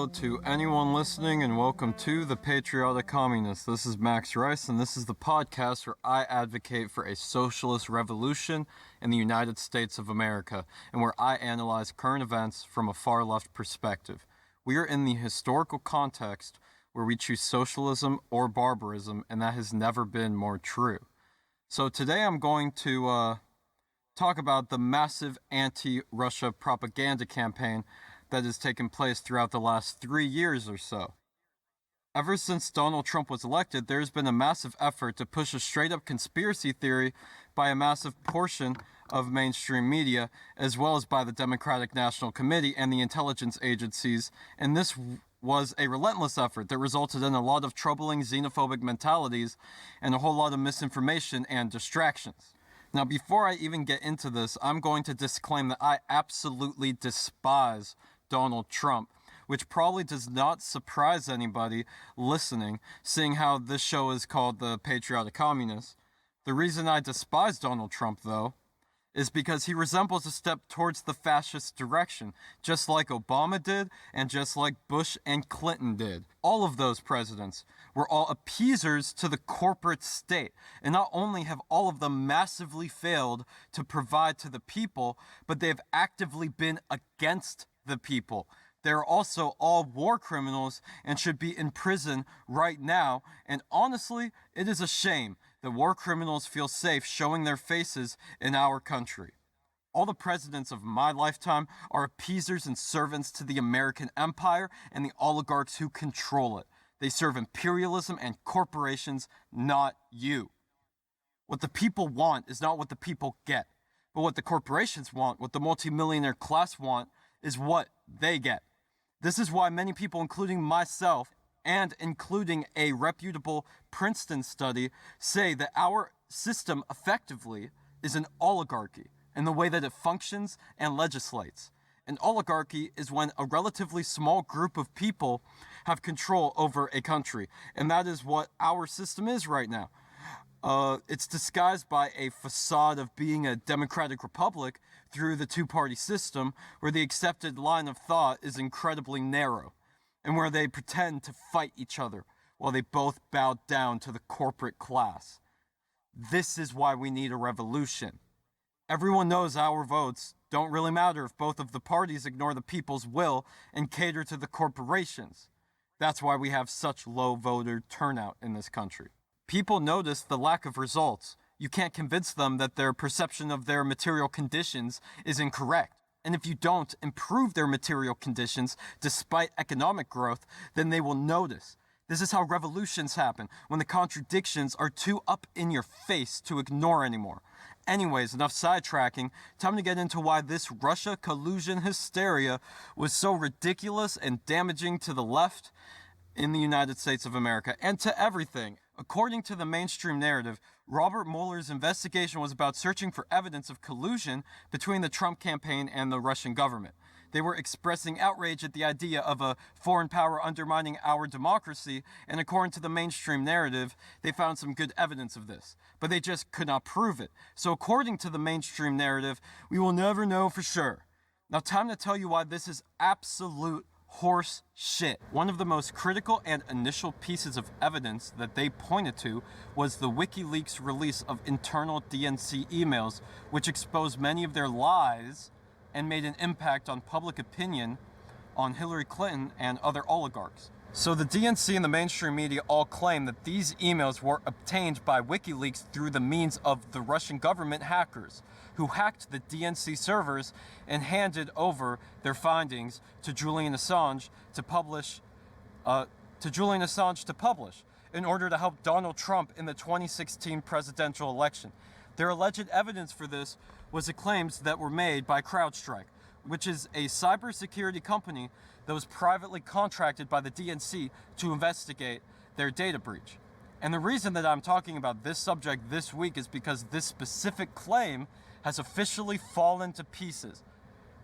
hello to anyone listening and welcome to The Patriotic Communist. This is Max Rice and this is the podcast where I advocate for a socialist revolution in the United States of America and where I analyze current events from a far left perspective. We are in the historical context where we choose socialism or barbarism, and that has never been more true. So today I'm going to talk about the massive anti-Russia propaganda campaign that has taken place throughout the last 3 years or so. Ever since Donald Trump was elected, there's been a massive effort to push a straight-up conspiracy theory by a massive portion of mainstream media, as well as by the Democratic National Committee and the intelligence agencies, and this was a relentless effort that resulted in a lot of troubling xenophobic mentalities and a whole lot of misinformation and distractions. Now, before I even get into this, I'm going to disclaim that I absolutely despise Donald Trump, which probably does not surprise anybody listening, seeing how this show is called The Patriotic Communist. The reason I despise Donald Trump, though, is because he resembles a step towards the fascist direction, just like Obama did and just like Bush and Clinton did. All of those presidents were all appeasers to the corporate state, and not only have all of them massively failed to provide to the people, but they have actively been against the people. They're also all war criminals and should be in prison right now, and honestly, it is a shame that war criminals feel safe showing their faces in our country. All the presidents of my lifetime are appeasers and servants to the American empire and the oligarchs who control it. They serve imperialism and corporations, not you. What the people want is not what the people get, but what the corporations want, what the multimillionaire class want, is what they get. This is why many people, including myself, and including a reputable Princeton study, say that our system effectively is an oligarchy in the way that it functions and legislates. An oligarchy is when a relatively small group of people have control over a country, and that is what our system is right now. It's disguised by a facade of being a democratic republic through the two-party system, where the accepted line of thought is incredibly narrow, and where they pretend to fight each other while they both bow down to the corporate class. This is why we need a revolution. Everyone knows our votes don't really matter if both of the parties ignore the people's will and cater to the corporations. That's why we have such low voter turnout in this country. People notice the lack of results. You can't convince them that their perception of their material conditions is incorrect. And if you don't improve their material conditions despite economic growth, then they will notice. This is how revolutions happen, when the contradictions are too up in your face to ignore anymore. Anyways, enough sidetracking. Time to get into why this Russia collusion hysteria was so ridiculous and damaging to the left in the United States of America, and to everything. According to the mainstream narrative, Robert Mueller's investigation was about searching for evidence of collusion between the Trump campaign and the Russian government. They were expressing outrage at the idea of a foreign power undermining our democracy, and according to the mainstream narrative, they found some good evidence of this, but they just could not prove it. So according to the mainstream narrative, we will never know for sure. Now, time to tell you why this is absolute horse shit. One of the most critical and initial pieces of evidence that they pointed to was the WikiLeaks release of internal DNC emails, which exposed many of their lies and made an impact on public opinion on Hillary Clinton and other oligarchs. So the DNC and the mainstream media all claim that these emails were obtained by WikiLeaks through the means of the Russian government hackers, who hacked the DNC servers and handed over their findings to Julian Assange to publish in order to help Donald Trump in the 2016 presidential election. Their alleged evidence for this was the claims that were made by CrowdStrike, which is a cybersecurity company that was privately contracted by the DNC to investigate their data breach. And the reason that I'm talking about this subject this week is because this specific claim has officially fallen to pieces.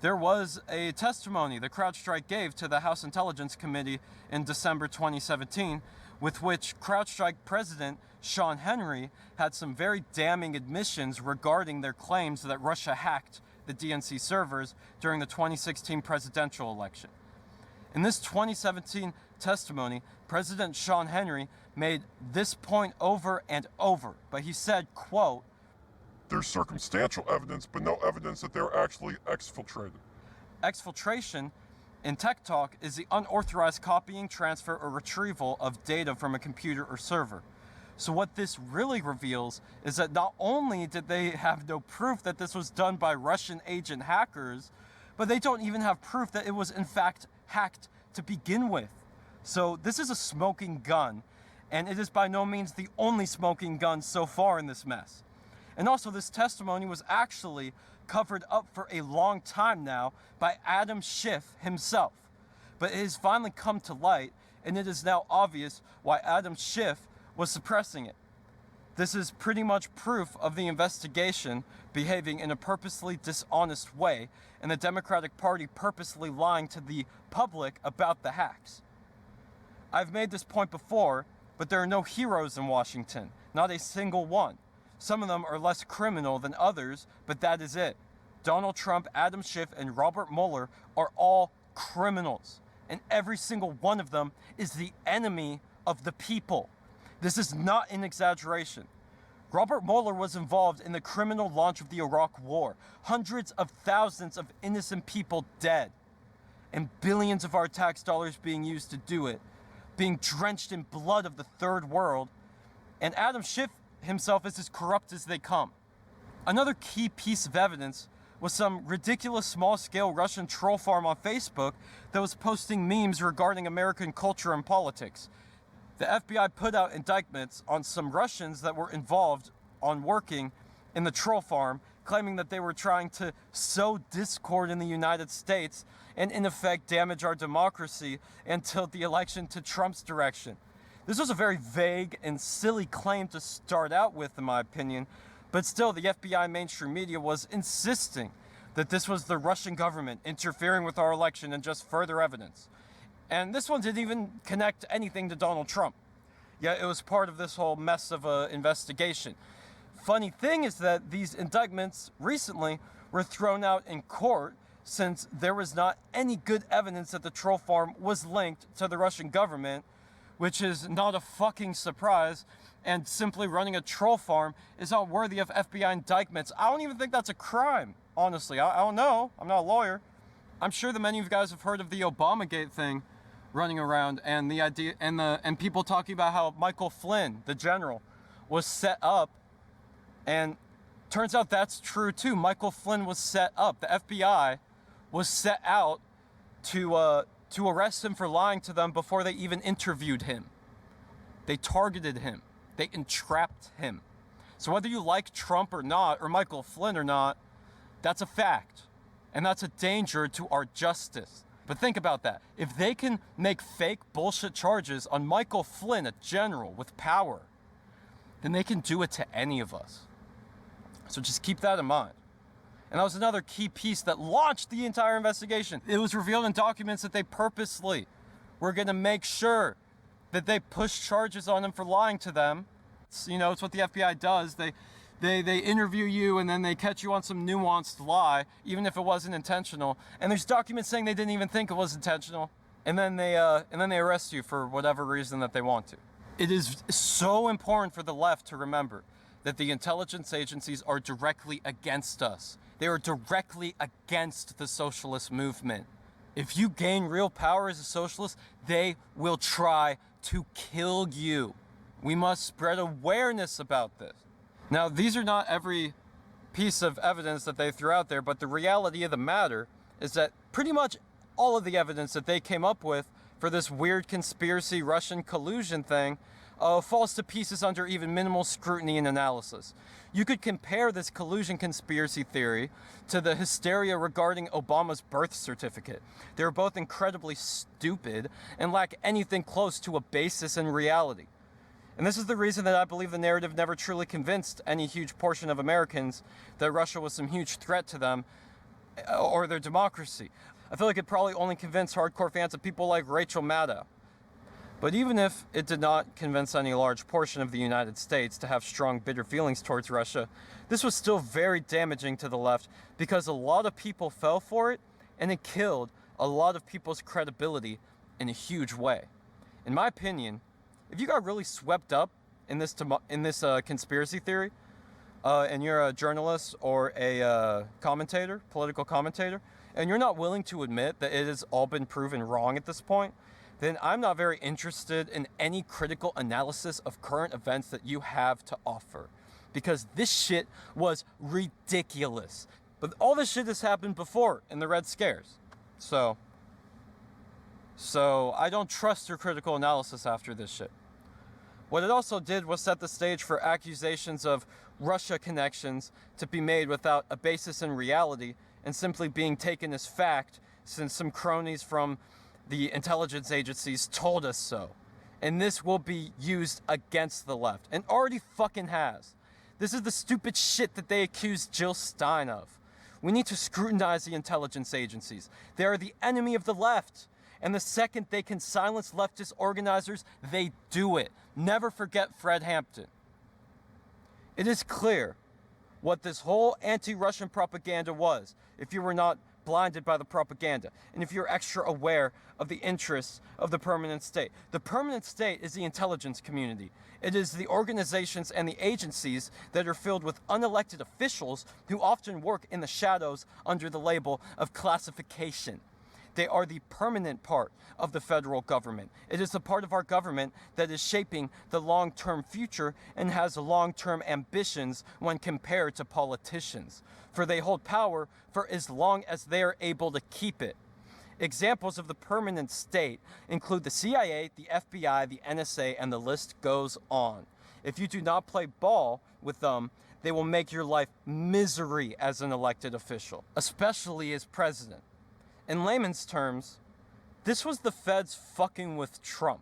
There was a testimony that CrowdStrike gave to the House Intelligence Committee in December 2017, with which CrowdStrike President Sean Henry had some very damning admissions regarding their claims that Russia hacked the DNC servers during the 2016 presidential election. In this 2017 testimony, President Sean Henry made this point over and over, but he said, quote, "There's circumstantial evidence, but no evidence that they're actually exfiltrated." Exfiltration in tech talk is the unauthorized copying, transfer, or retrieval of data from a computer or server. So what this really reveals is that not only did they have no proof that this was done by Russian agent hackers, but they don't even have proof that it was in fact hacked to begin with. So this is a smoking gun, and it is by no means the only smoking gun so far in this mess. And also, this testimony was actually covered up for a long time now by Adam Schiff himself. But it has finally come to light, and it is now obvious why Adam Schiff was suppressing it. This is pretty much proof of the investigation behaving in a purposely dishonest way, and the Democratic Party purposely lying to the public about the hacks. I've made this point before, but there are no heroes in Washington, not a single one. Some of them are less criminal than others, but that is it. Donald Trump, Adam Schiff, and Robert Mueller are all criminals, and every single one of them is the enemy of the people. This is not an exaggeration. Robert Mueller was involved in the criminal launch of the Iraq War. Hundreds of thousands of innocent people dead, and billions of our tax dollars being used to do it, being drenched in blood of the third world, and Adam Schiff himself is as corrupt as they come. Another key piece of evidence was some ridiculous small-scale Russian troll farm on Facebook that was posting memes regarding American culture and politics. The FBI put out indictments on some Russians that were involved on working in the troll farm, claiming that they were trying to sow discord in the United States and in effect damage our democracy and tilt the election to Trump's direction. This was a very vague and silly claim to start out with, in my opinion, but still the FBI mainstream media was insisting that this was the Russian government interfering with our election and just further evidence. And this one didn't even connect anything to Donald Trump. Yet it was part of this whole mess of an investigation. Funny thing is that these indictments recently were thrown out in court since there was not any good evidence that the troll farm was linked to the Russian government, which is not a fucking surprise, and simply running a troll farm is not worthy of FBI indictments. I don't even think that's a crime, honestly. I don't know. I'm not a lawyer. I'm sure that many of you guys have heard of the Obamagate thing running around, and the idea and people talking about how Michael Flynn, the general, was set up, and turns out that's true too. Michael Flynn was set up. The FBI was set out to arrest him for lying to them before they even interviewed him. They targeted him. They entrapped him. So whether you like Trump or not, or Michael Flynn or not, that's a fact. And that's a danger to our justice. But think about that. If they can make fake bullshit charges on Michael Flynn, a general with power, then they can do it to any of us. So just keep that in mind. And that was another key piece that launched the entire investigation. It was revealed in documents that they purposely were going to make sure that they push charges on him for lying to them. It's what the FBI does. They interview you and then they catch you on some nuanced lie, even if it wasn't intentional. And there's documents saying they didn't even think it was intentional. And then they arrest you for whatever reason that they want to. It is so important for the left to remember that the intelligence agencies are directly against us. They are directly against the socialist movement. If you gain real power as a socialist, they will try to kill you. We must spread awareness about this. Now, these are not every piece of evidence that they threw out there, but the reality of the matter is that pretty much all of the evidence that they came up with for this weird conspiracy Russian collusion thing falls to pieces under even minimal scrutiny and analysis. You could compare this collusion conspiracy theory to the hysteria regarding Obama's birth certificate. They are both incredibly stupid and lack anything close to a basis in reality. And this is the reason that I believe the narrative never truly convinced any huge portion of Americans that Russia was some huge threat to them or their democracy. I feel like it probably only convinced hardcore fans of people like Rachel Maddow. But even if it did not convince any large portion of the United States to have strong, bitter feelings towards Russia, this was still very damaging to the left because a lot of people fell for it and it killed a lot of people's credibility in a huge way. In my opinion, if you got really swept up in this conspiracy theory, and you're a journalist or a commentator, political commentator, and you're not willing to admit that it has all been proven wrong at this point, then I'm not very interested in any critical analysis of current events that you have to offer. Because this shit was ridiculous. But all this shit has happened before in the Red Scares. So I don't trust your critical analysis after this shit. What it also did was set the stage for accusations of Russia connections to be made without a basis in reality and simply being taken as fact since some cronies from the intelligence agencies told us so. And this will be used against the left, and already fucking has. This is the stupid shit that they accused Jill Stein of. We need to scrutinize the intelligence agencies. They are the enemy of the left. And the second they can silence leftist organizers, they do it. Never forget Fred Hampton. It is clear what this whole anti-Russian propaganda was, if you were not blinded by the propaganda, and if you're extra aware of the interests of the permanent state. The permanent state is the intelligence community. It is the organizations and the agencies that are filled with unelected officials who often work in the shadows under the label of classification. They are the permanent part of the federal government. It is the part of our government that is shaping the long-term future and has long-term ambitions when compared to politicians. For they hold power for as long as they are able to keep it. Examples of the permanent state include the CIA, the FBI, the NSA, and the list goes on. If you do not play ball with them, they will make your life misery as an elected official, especially as president. In layman's terms, this was the feds fucking with Trump.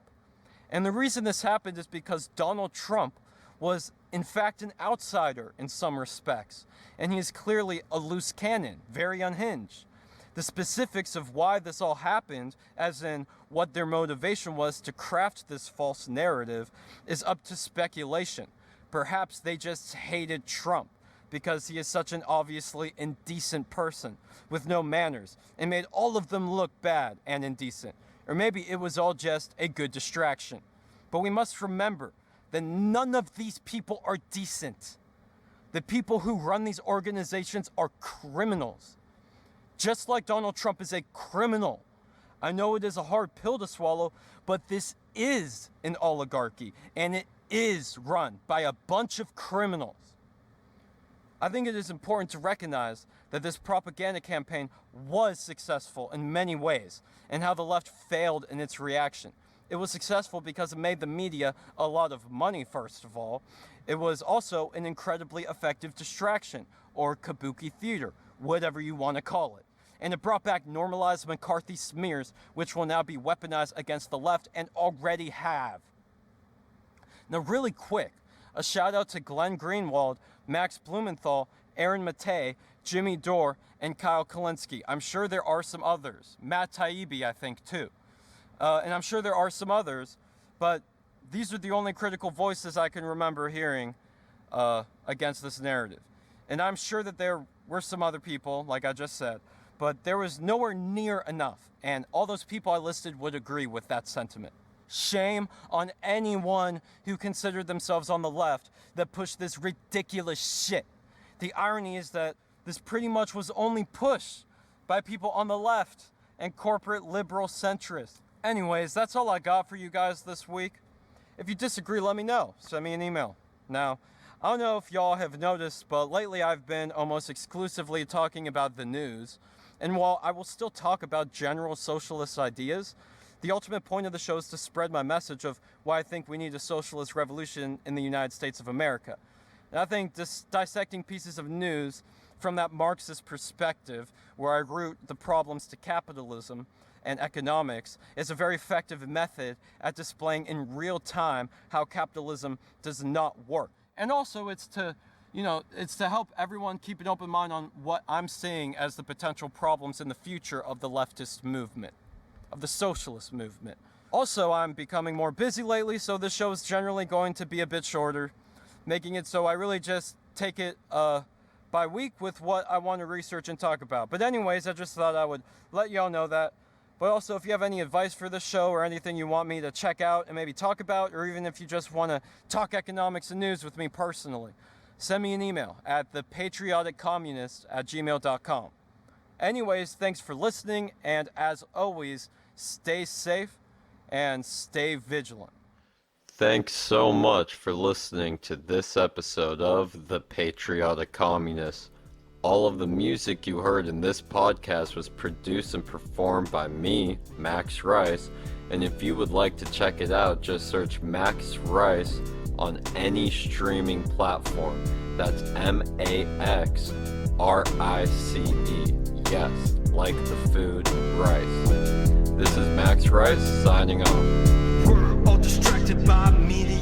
And the reason this happened is because Donald Trump was, in fact, an outsider in some respects. And he is clearly a loose cannon, very unhinged. The specifics of why this all happened, as in what their motivation was to craft this false narrative, is up to speculation. Perhaps they just hated Trump because he is such an obviously indecent person with no manners and made all of them look bad and indecent. Or maybe it was all just a good distraction. But we must remember that none of these people are decent. The people who run these organizations are criminals. Just like Donald Trump is a criminal. I know it is a hard pill to swallow, but this is an oligarchy, and it is run by a bunch of criminals. I think it is important to recognize that this propaganda campaign was successful in many ways, and how the left failed in its reaction. It was successful because it made the media a lot of money, first of all. It was also an incredibly effective distraction, or kabuki theater, whatever you want to call it. And it brought back normalized McCarthy smears, which will now be weaponized against the left and already have. Now, really quick, a shout out to Glenn Greenwald, Max Blumenthal, Aaron Matei, Jimmy Dore, and Kyle Kalinske. I'm sure there are some others. Matt Taibbi, I think, too. And I'm sure there are some others, but these are the only critical voices I can remember hearing against this narrative. And I'm sure that there were some other people, like I just said, but there was nowhere near enough. And all those people I listed would agree with that sentiment. Shame on anyone who considered themselves on the left that pushed this ridiculous shit. The irony is that this pretty much was only pushed by people on the left and corporate liberal centrists. Anyways, that's all I got for you guys this week. If you disagree, let me know. Send me an email. Now, I don't know if y'all have noticed, but lately I've been almost exclusively talking about the news. And while I will still talk about general socialist ideas, the ultimate point of the show is to spread my message of why I think we need a socialist revolution in the United States of America. And I think dissecting pieces of news from that Marxist perspective, where I root the problems to capitalism and economics, is a very effective method at displaying in real time how capitalism does not work. And also it's to help everyone keep an open mind on what I'm seeing as the potential problems in the future of the leftist movement, of the socialist movement. Also, I'm becoming more busy lately, so this show is generally going to be a bit shorter, making it so I really just take it by week with what I want to research and talk about. But anyways, I just thought I would let y'all know that. But also, if you have any advice for this show or anything you want me to check out and maybe talk about, or even if you just want to talk economics and news with me personally, send me an email at thepatrioticcommunist@gmail.com. Anyways, thanks for listening, and as always, stay safe and stay vigilant. Thanks so much for listening to this episode of The Patriotic Communist. All of the music you heard in this podcast was produced and performed by me, Max Rice, and if you would like to check it out, just search Max Rice on any streaming platform. That's MAXRICE. Yes, like the food rice. This is Max Rice signing off. We're all distracted by media.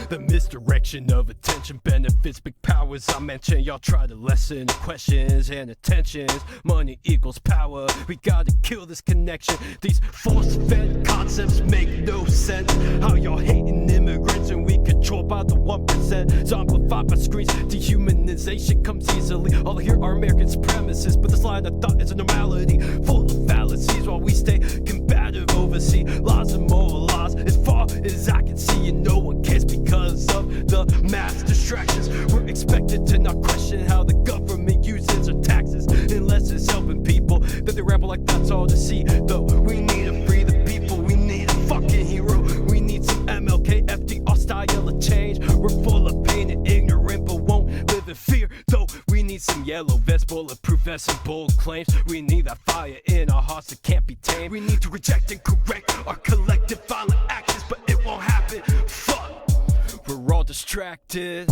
The misdirection of attention benefits big powers I mentioned. Y'all try to lessen the questions and attentions. Money equals power. We gotta kill this connection. These force-fed concepts make no sense. How y'all hating immigrants and we controlled by the 1%. Zombified by screens. Dehumanization comes easily. All here are American supremacists, but this line of thought is a normality, full of fallacies. While we stay combative overseas, laws and moral laws. As far as I can see, and no one cares because of the mass distractions. We're expected to not question how the government uses our taxes, unless it's helping people. That they ramble like that's all to see. Though we need to free the people, we need a fucking hero. We need some MLK, FDR style of change. We're full of pain and ignorant, but won't live in fear. Though we need some yellow vest, bulletproof vests and bold claims. We need that fire in our hearts that can't be tamed. We need to reject and correct our collective violent actions, but it won't happen. Fuck. We're all distracted.